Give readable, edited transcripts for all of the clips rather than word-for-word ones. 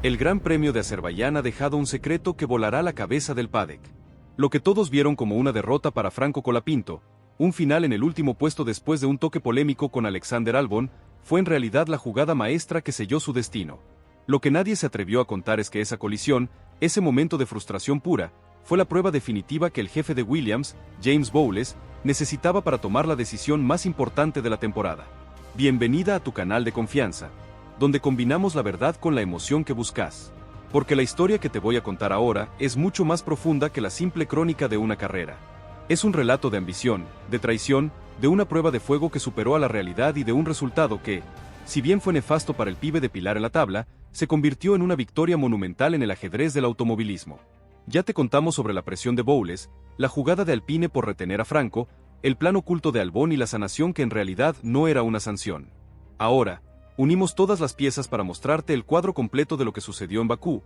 El Gran Premio de Azerbaiyán ha dejado un secreto que volará la cabeza del paddock. Lo que todos vieron como una derrota para Franco Colapinto, un final en el último puesto después de un toque polémico con Alexander Albon, fue en realidad la jugada maestra que selló su destino. Lo que nadie se atrevió a contar es que esa colisión, ese momento de frustración pura, fue la prueba definitiva que el jefe de Williams, James Bowles, necesitaba para tomar la decisión más importante de la temporada. Bienvenida a tu canal de confianza, donde combinamos la verdad con la emoción que buscas. Porque la historia que te voy a contar ahora es mucho más profunda que la simple crónica de una carrera. Es un relato de ambición, de traición, de una prueba de fuego que superó a la realidad y de un resultado que, si bien fue nefasto para el pibe de Pilar en la tabla, se convirtió en una victoria monumental en el ajedrez del automovilismo. Ya te contamos sobre la presión de Bowles, la jugada de Alpine por retener a Franco, el plan oculto de Albon y la sanación que en realidad no era una sanción. Ahora, unimos todas las piezas para mostrarte el cuadro completo de lo que sucedió en Bakú,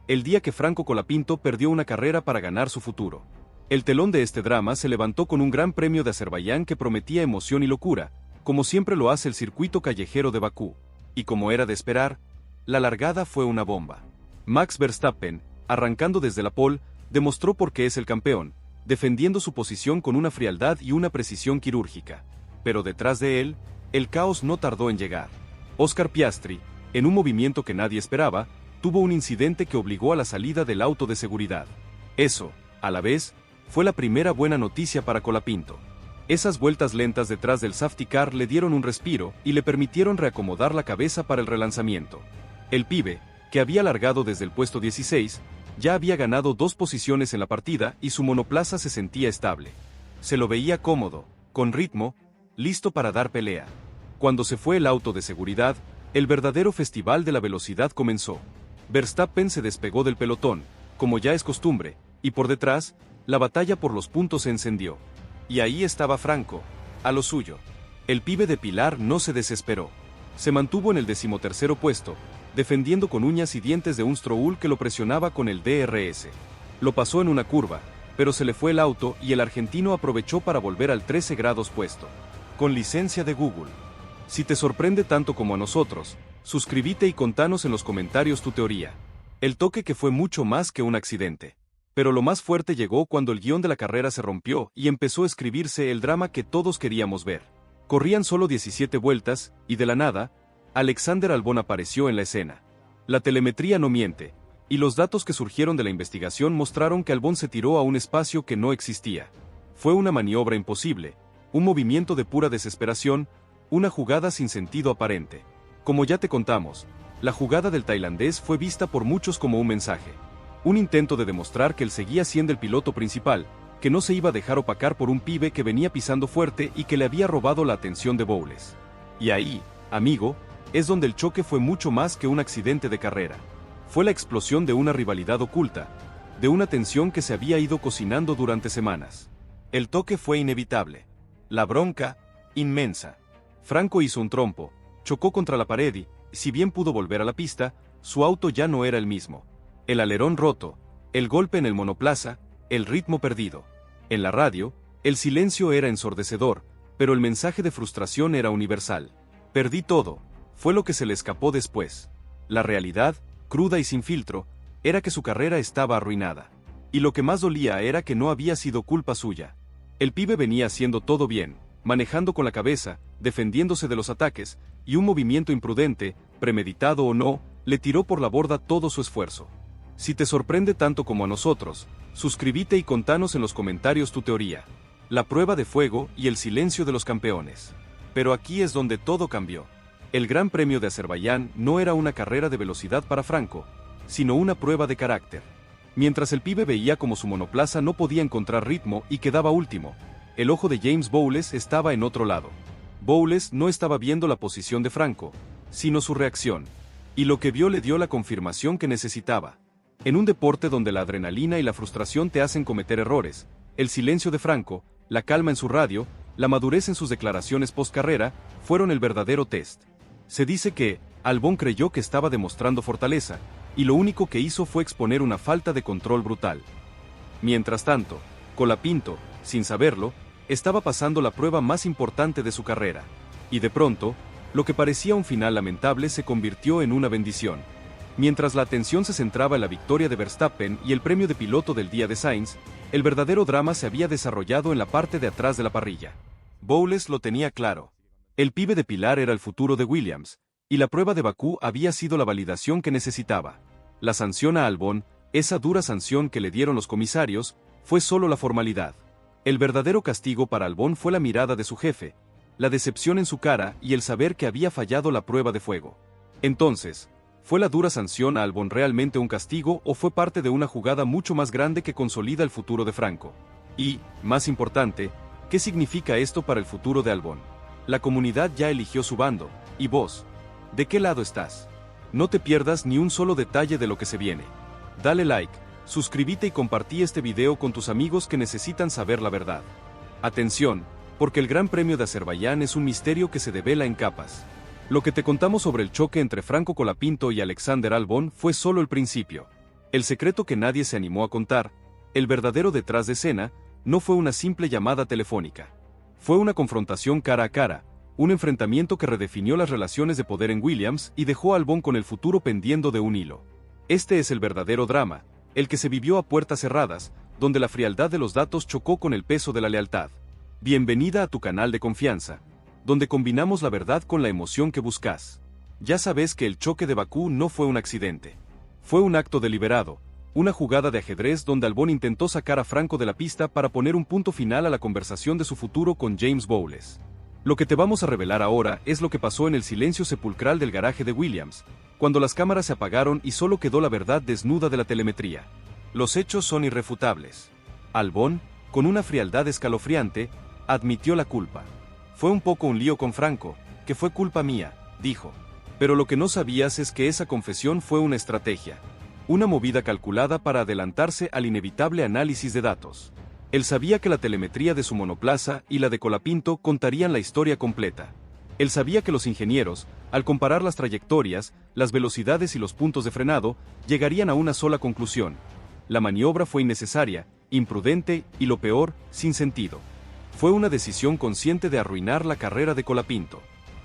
el día que Franco Colapinto perdió una carrera para ganar su futuro. El telón de este drama se levantó con un Gran Premio de Azerbaiyán que prometía emoción y locura, como siempre lo hace el circuito callejero de Bakú. Y como era de esperar, la largada fue una bomba. Max Verstappen, arrancando desde la pole, demostró por qué es el campeón, defendiendo su posición con una frialdad y una precisión quirúrgica. Pero detrás de él, el caos no tardó en llegar. Oscar Piastri, en un movimiento que nadie esperaba, tuvo un incidente que obligó a la salida del auto de seguridad. Eso, a la vez, fue la primera buena noticia para Colapinto. Esas vueltas lentas detrás del safety car le dieron un respiro y le permitieron reacomodar la cabeza para el relanzamiento. El pibe, que había largado desde el puesto 16, ya había ganado 2 posiciones en la partida y su monoplaza se sentía estable. Se lo veía cómodo, con ritmo, listo para dar pelea. Cuando se fue el auto de seguridad, el verdadero festival de la velocidad comenzó. Verstappen se despegó del pelotón, como ya es costumbre, y por detrás, la batalla por los puntos se encendió. Y ahí estaba Franco, a lo suyo. El pibe de Pilar no se desesperó. Se mantuvo en el 13º puesto, defendiendo con uñas y dientes de un Stroll que lo presionaba con el DRS. Lo pasó en una curva, pero se le fue el auto y el argentino aprovechó para volver al 13 grados puesto. Con licencia de Google. Si te sorprende tanto como a nosotros, suscríbete y contanos en los comentarios tu teoría. El toque que fue mucho más que un accidente. Pero lo más fuerte llegó cuando el guión de la carrera se rompió y empezó a escribirse el drama que todos queríamos ver. Corrían solo 17 vueltas, y de la nada, Alexander Albon apareció en la escena. La telemetría no miente, y los datos que surgieron de la investigación mostraron que Albon se tiró a un espacio que no existía. Fue una maniobra imposible, un movimiento de pura desesperación, una jugada sin sentido aparente. Como ya te contamos, la jugada del tailandés fue vista por muchos como un mensaje. Un intento de demostrar que él seguía siendo el piloto principal, que no se iba a dejar opacar por un pibe que venía pisando fuerte y que le había robado la atención de Bowles. Y ahí, amigo, es donde el choque fue mucho más que un accidente de carrera. Fue la explosión de una rivalidad oculta, de una tensión que se había ido cocinando durante semanas. El toque fue inevitable. La bronca, inmensa. Franco hizo un trompo, chocó contra la pared y, si bien pudo volver a la pista, su auto ya no era el mismo. El alerón roto, el golpe en el monoplaza, el ritmo perdido. En la radio, el silencio era ensordecedor, pero el mensaje de frustración era universal. Perdí todo, fue lo que se le escapó después. La realidad, cruda y sin filtro, era que su carrera estaba arruinada. Y lo que más dolía era que no había sido culpa suya. El pibe venía haciendo todo bien, manejando con la cabeza, defendiéndose de los ataques, y un movimiento imprudente, premeditado o no, le tiró por la borda todo su esfuerzo. Si te sorprende tanto como a nosotros, suscríbete y contanos en los comentarios tu teoría. La prueba de fuego y el silencio de los campeones. Pero aquí es donde todo cambió. El Gran Premio de Azerbaiyán no era una carrera de velocidad para Franco, sino una prueba de carácter. Mientras el pibe veía como su monoplaza no podía encontrar ritmo y quedaba último, el ojo de James Bowles estaba en otro lado. Bowles no estaba viendo la posición de Franco, sino su reacción. Y lo que vio le dio la confirmación que necesitaba. En un deporte donde la adrenalina y la frustración te hacen cometer errores, el silencio de Franco, la calma en su radio, la madurez en sus declaraciones post-carrera, fueron el verdadero test. Se dice que Albon creyó que estaba demostrando fortaleza, y lo único que hizo fue exponer una falta de control brutal. Mientras tanto, Colapinto, sin saberlo, estaba pasando la prueba más importante de su carrera. Y de pronto, lo que parecía un final lamentable se convirtió en una bendición. Mientras la atención se centraba en la victoria de Verstappen y el premio de piloto del día de Sainz, el verdadero drama se había desarrollado en la parte de atrás de la parrilla. Bowles lo tenía claro. El pibe de Pilar era el futuro de Williams, y la prueba de Bakú había sido la validación que necesitaba. La sanción a Albon, esa dura sanción que le dieron los comisarios, fue solo la formalidad. El verdadero castigo para Albon fue la mirada de su jefe, la decepción en su cara y el saber que había fallado la prueba de fuego. Entonces, ¿fue la dura sanción a Albon realmente un castigo o fue parte de una jugada mucho más grande que consolida el futuro de Franco? Y, más importante, ¿qué significa esto para el futuro de Albon? La comunidad ya eligió su bando, ¿y vos? ¿De qué lado estás? No te pierdas ni un solo detalle de lo que se viene. Dale like, suscríbete y compartí este video con tus amigos que necesitan saber la verdad. Atención, porque el Gran Premio de Azerbaiyán es un misterio que se devela en capas. Lo que te contamos sobre el choque entre Franco Colapinto y Alexander Albon fue solo el principio. El secreto que nadie se animó a contar, el verdadero detrás de escena, no fue una simple llamada telefónica. Fue una confrontación cara a cara, un enfrentamiento que redefinió las relaciones de poder en Williams y dejó a Albon con el futuro pendiendo de un hilo. Este es el verdadero drama, el que se vivió a puertas cerradas, donde la frialdad de los datos chocó con el peso de la lealtad. Bienvenida a tu canal de confianza, donde combinamos la verdad con la emoción que buscas. Ya sabes que el choque de Bakú no fue un accidente. Fue un acto deliberado, una jugada de ajedrez donde Albon intentó sacar a Franco de la pista para poner un punto final a la conversación de su futuro con James Bowles. Lo que te vamos a revelar ahora es lo que pasó en el silencio sepulcral del garaje de Williams, cuando las cámaras se apagaron y solo quedó la verdad desnuda de la telemetría. Los hechos son irrefutables. Albon, con una frialdad escalofriante, admitió la culpa. Fue un poco un lío con Franco, que fue culpa mía, dijo. Pero lo que no sabías es que esa confesión fue una estrategia. Una movida calculada para adelantarse al inevitable análisis de datos. Él sabía que la telemetría de su monoplaza y la de Colapinto contarían la historia completa. Él sabía que los ingenieros, al comparar las trayectorias, las velocidades y los puntos de frenado, llegarían a una sola conclusión. La maniobra fue innecesaria, imprudente y, lo peor, sin sentido. Fue una decisión consciente de arruinar la carrera de Colapinto.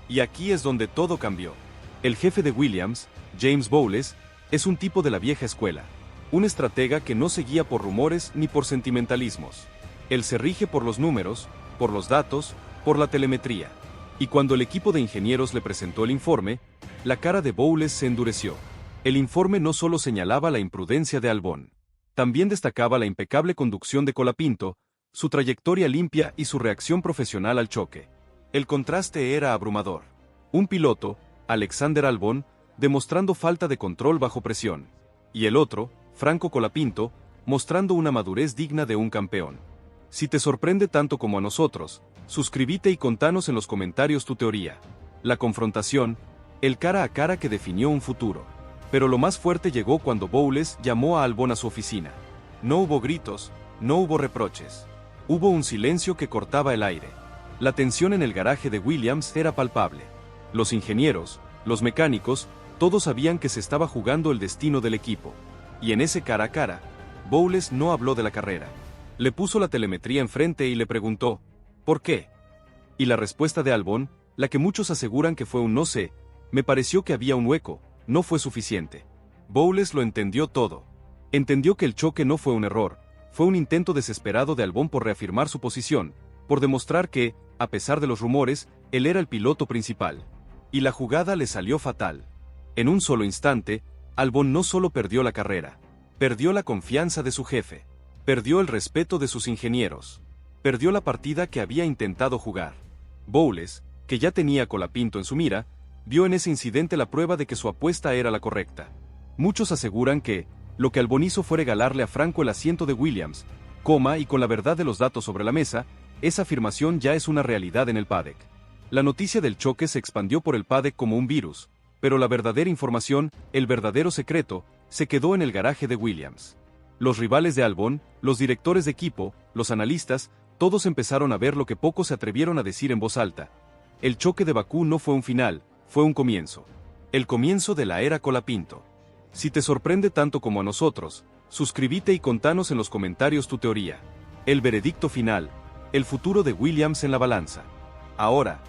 Y aquí es donde todo cambió. El jefe de Williams, James Bowles, es un tipo de la vieja escuela. Un estratega que no se guía por rumores ni por sentimentalismos. Él se rige por los números, por los datos, por la telemetría. Y cuando el equipo de ingenieros le presentó el informe, la cara de Bowles se endureció. El informe no solo señalaba la imprudencia de Albon, también destacaba la impecable conducción de Colapinto, su trayectoria limpia y su reacción profesional al choque. El contraste era abrumador. Un piloto, Alexander Albon, demostrando falta de control bajo presión. Y el otro, Franco Colapinto, mostrando una madurez digna de un campeón. Si te sorprende tanto como a nosotros, suscríbete y contanos en los comentarios tu teoría. La confrontación, el cara a cara que definió un futuro. Pero lo más fuerte llegó cuando Bowles llamó a Albon a su oficina. No hubo gritos, no hubo reproches. Hubo un silencio que cortaba el aire. La tensión en el garaje de Williams era palpable. Los ingenieros, los mecánicos, todos sabían que se estaba jugando el destino del equipo. Y en ese cara a cara, Bowles no habló de la carrera. Le puso la telemetría enfrente y le preguntó, ¿por qué? Y la respuesta de Albon, la que muchos aseguran que fue un no sé, me pareció que había un hueco, no fue suficiente. Bowles lo entendió todo. Entendió que el choque no fue un error, fue un intento desesperado de Albon por reafirmar su posición, por demostrar que, a pesar de los rumores, él era el piloto principal. Y la jugada le salió fatal. En un solo instante, Albon no solo perdió la carrera, perdió la confianza de su jefe, perdió el respeto de sus ingenieros, perdió la partida que había intentado jugar. Bowles, que ya tenía a Colapinto en su mira, vio en ese incidente la prueba de que su apuesta era la correcta. Muchos aseguran que, lo que Albon hizo fue regalarle a Franco el asiento de Williams, y con la verdad de los datos sobre la mesa, esa afirmación ya es una realidad en el paddock. La noticia del choque se expandió por el paddock como un virus, pero la verdadera información, el verdadero secreto, se quedó en el garaje de Williams. Los rivales de Albon, los directores de equipo, los analistas, todos empezaron a ver lo que pocos se atrevieron a decir en voz alta. El choque de Bakú no fue un final, fue un comienzo. El comienzo de la era Colapinto. Si te sorprende tanto como a nosotros, suscríbete y contanos en los comentarios tu teoría. El veredicto final, el futuro de Williams en la balanza. Ahora,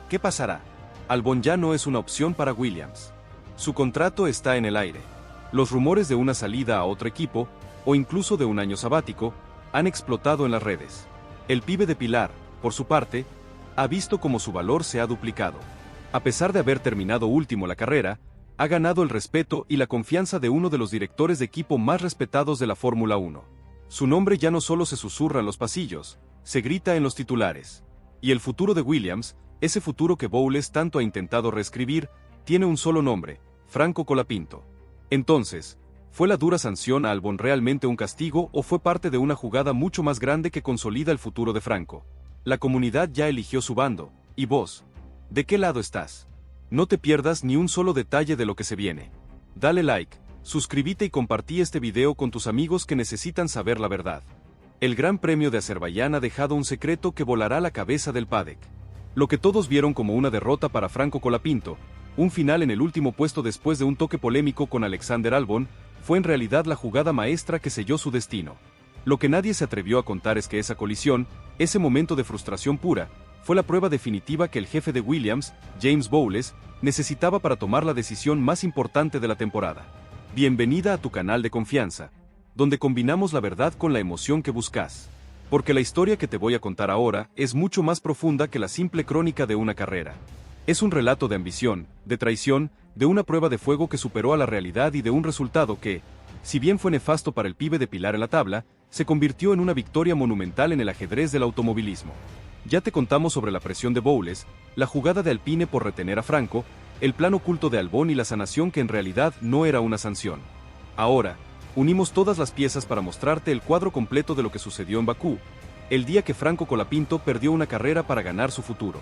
¿qué pasará? Albon ya no es una opción para Williams. Su contrato está en el aire. Los rumores de una salida a otro equipo, o incluso de un año sabático, han explotado en las redes. El pibe de Pilar, por su parte, ha visto cómo su valor se ha duplicado. A pesar de haber terminado último la carrera, ha ganado el respeto y la confianza de uno de los directores de equipo más respetados de la Fórmula 1. Su nombre ya no solo se susurra en los pasillos, se grita en los titulares. Y el futuro de Williams, ese futuro que Bowles tanto ha intentado reescribir, tiene un solo nombre: Franco Colapinto. Entonces, ¿fue la dura sanción a Albon realmente un castigo o fue parte de una jugada mucho más grande que consolida el futuro de Franco? La comunidad ya eligió su bando, ¿y vos? ¿De qué lado estás? No te pierdas ni un solo detalle de lo que se viene. Dale like, suscríbete y compartí este video con tus amigos que necesitan saber la verdad. El Gran Premio de Azerbaiyán ha dejado un secreto que volará la cabeza del paddock. Lo que todos vieron como una derrota para Franco Colapinto, un final en el último puesto después de un toque polémico con Alexander Albon, fue en realidad la jugada maestra que selló su destino. Lo que nadie se atrevió a contar es que esa colisión, ese momento de frustración pura, fue la prueba definitiva que el jefe de Williams, James Bowles, necesitaba para tomar la decisión más importante de la temporada. Bienvenida a tu canal de confianza, donde combinamos la verdad con la emoción que buscas. Porque la historia que te voy a contar ahora es mucho más profunda que la simple crónica de una carrera. Es un relato de ambición, de traición, de una prueba de fuego que superó a la realidad y de un resultado que, si bien fue nefasto para el pibe de Pilar en la tabla, se convirtió en una victoria monumental en el ajedrez del automovilismo. Ya te contamos sobre la presión de Bowles, la jugada de Alpine por retener a Franco, el plan oculto de Albon y la sanación que en realidad no era una sanción. Ahora, unimos todas las piezas para mostrarte el cuadro completo de lo que sucedió en Bakú, el día que Franco Colapinto perdió una carrera para ganar su futuro.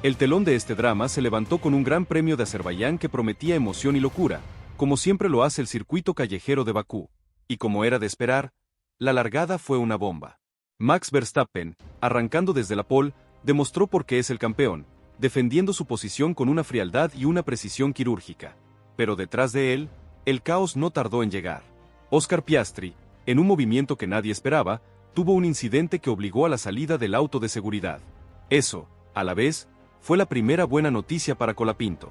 El telón de este drama se levantó con un Gran Premio de Azerbaiyán que prometía emoción y locura, como siempre lo hace el circuito callejero de Bakú. Y como era de esperar, la largada fue una bomba. Max Verstappen, arrancando desde la pole, demostró por qué es el campeón, defendiendo su posición con una frialdad y una precisión quirúrgica. Pero detrás de él, el caos no tardó en llegar. Oscar Piastri, en un movimiento que nadie esperaba, tuvo un incidente que obligó a la salida del auto de seguridad. Eso, a la vez, fue la primera buena noticia para Colapinto.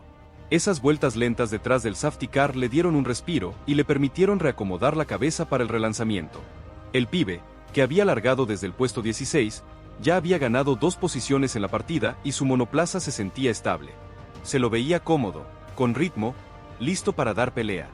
Esas vueltas lentas detrás del safety car le dieron un respiro y le permitieron reacomodar la cabeza para el relanzamiento. El pibe, que había largado desde el puesto 16, ya había ganado 2 posiciones en la partida y su monoplaza se sentía estable. Se lo veía cómodo, con ritmo, listo para dar pelea.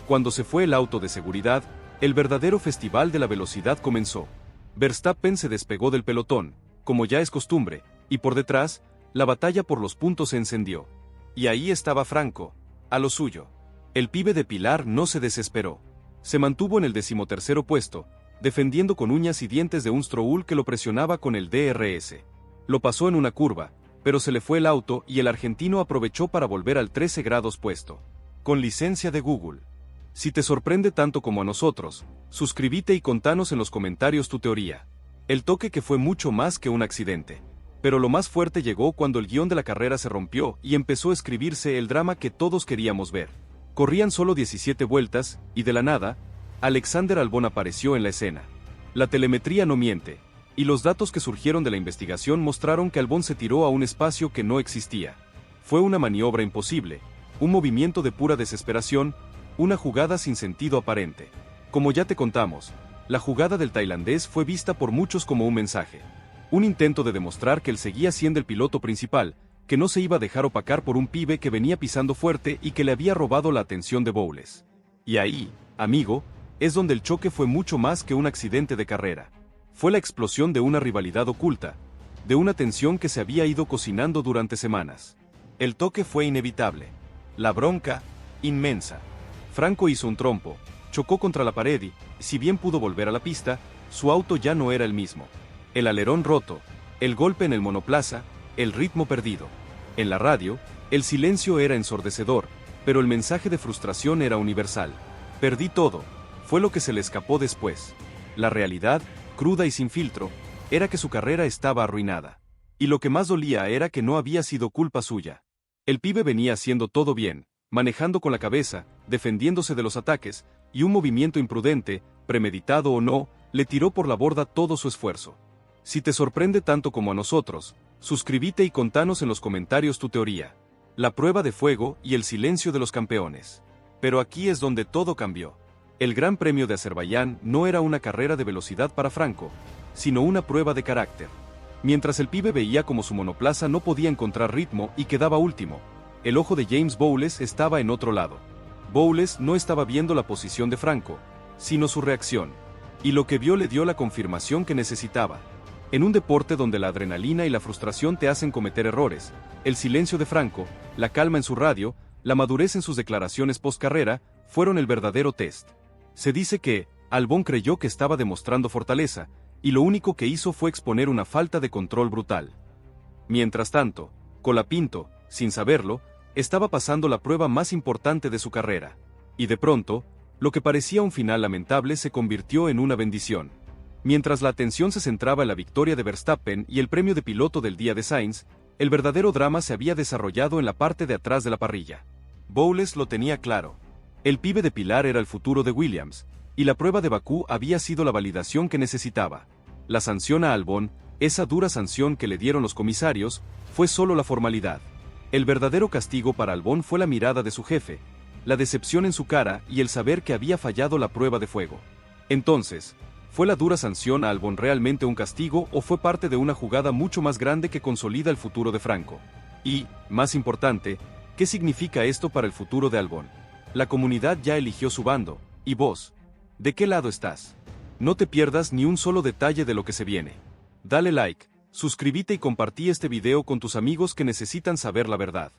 Cuando se fue el auto de seguridad, el verdadero festival de la velocidad comenzó. Verstappen se despegó del pelotón, como ya es costumbre, y por detrás, la batalla por los puntos se encendió. Y ahí estaba Franco, a lo suyo. El pibe de Pilar no se desesperó. Se mantuvo en el 13º puesto, defendiendo con uñas y dientes de un Stroll que lo presionaba con el DRS. Lo pasó en una curva, pero se le fue el auto y el argentino aprovechó para volver al 13 grados puesto. Con licencia de Google. Si te sorprende tanto como a nosotros, suscríbete y contanos en los comentarios tu teoría. El toque que fue mucho más que un accidente. Pero lo más fuerte llegó cuando el guión de la carrera se rompió y empezó a escribirse el drama que todos queríamos ver. Corrían solo 17 vueltas, y de la nada, Alexander Albon apareció en la escena. La telemetría no miente, y los datos que surgieron de la investigación mostraron que Albon se tiró a un espacio que no existía. Fue una maniobra imposible, un movimiento de pura desesperación, una jugada sin sentido aparente. Como ya te contamos, la jugada del tailandés fue vista por muchos como un mensaje. Un intento de demostrar que él seguía siendo el piloto principal, que no se iba a dejar opacar por un pibe que venía pisando fuerte y que le había robado la atención de Bowles. Y ahí, amigo, es donde el choque fue mucho más que un accidente de carrera. Fue la explosión de una rivalidad oculta, de una tensión que se había ido cocinando durante semanas. El toque fue inevitable. La bronca, inmensa. Franco hizo un trompo, chocó contra la pared y, si bien pudo volver a la pista, su auto ya no era el mismo. El alerón roto, el golpe en el monoplaza, el ritmo perdido. En la radio, el silencio era ensordecedor, pero el mensaje de frustración era universal. Perdí todo, fue lo que se le escapó después. La realidad, cruda y sin filtro, era que su carrera estaba arruinada. Y lo que más dolía era que no había sido culpa suya. El pibe venía haciendo todo bien, manejando con la cabeza, defendiéndose de los ataques, y un movimiento imprudente, premeditado o no, le tiró por la borda todo su esfuerzo. Si te sorprende tanto como a nosotros, suscríbete y contanos en los comentarios tu teoría. La prueba de fuego y el silencio de los campeones. Pero aquí es donde todo cambió. El Gran Premio de Azerbaiyán no era una carrera de velocidad para Franco, sino una prueba de carácter. Mientras el pibe veía como su monoplaza no podía encontrar ritmo y quedaba último, el ojo de James Bowles estaba en otro lado. Bowles no estaba viendo la posición de Franco, sino su reacción. Y lo que vio le dio la confirmación que necesitaba. En un deporte donde la adrenalina y la frustración te hacen cometer errores, el silencio de Franco, la calma en su radio, la madurez en sus declaraciones post-carrera, fueron el verdadero test. Se dice que Albon creyó que estaba demostrando fortaleza, y lo único que hizo fue exponer una falta de control brutal. Mientras tanto, Colapinto, sin saberlo, estaba pasando la prueba más importante de su carrera. Y de pronto, lo que parecía un final lamentable se convirtió en una bendición. Mientras la atención se centraba en la victoria de Verstappen y el premio de piloto del día de Sainz, el verdadero drama se había desarrollado en la parte de atrás de la parrilla. Bowles lo tenía claro. El pibe de Pilar era el futuro de Williams, y la prueba de Bakú había sido la validación que necesitaba. La sanción a Albon, esa dura sanción que le dieron los comisarios, fue solo la formalidad. El verdadero castigo para Albon fue la mirada de su jefe, la decepción en su cara y el saber que había fallado la prueba de fuego. Entonces, ¿fue la dura sanción a Albon realmente un castigo o fue parte de una jugada mucho más grande que consolida el futuro de Franco? Y, más importante, ¿qué significa esto para el futuro de Albon? La comunidad ya eligió su bando, ¿y vos? ¿De qué lado estás? No te pierdas ni un solo detalle de lo que se viene. Dale like, suscríbete y compartí este video con tus amigos que necesitan saber la verdad.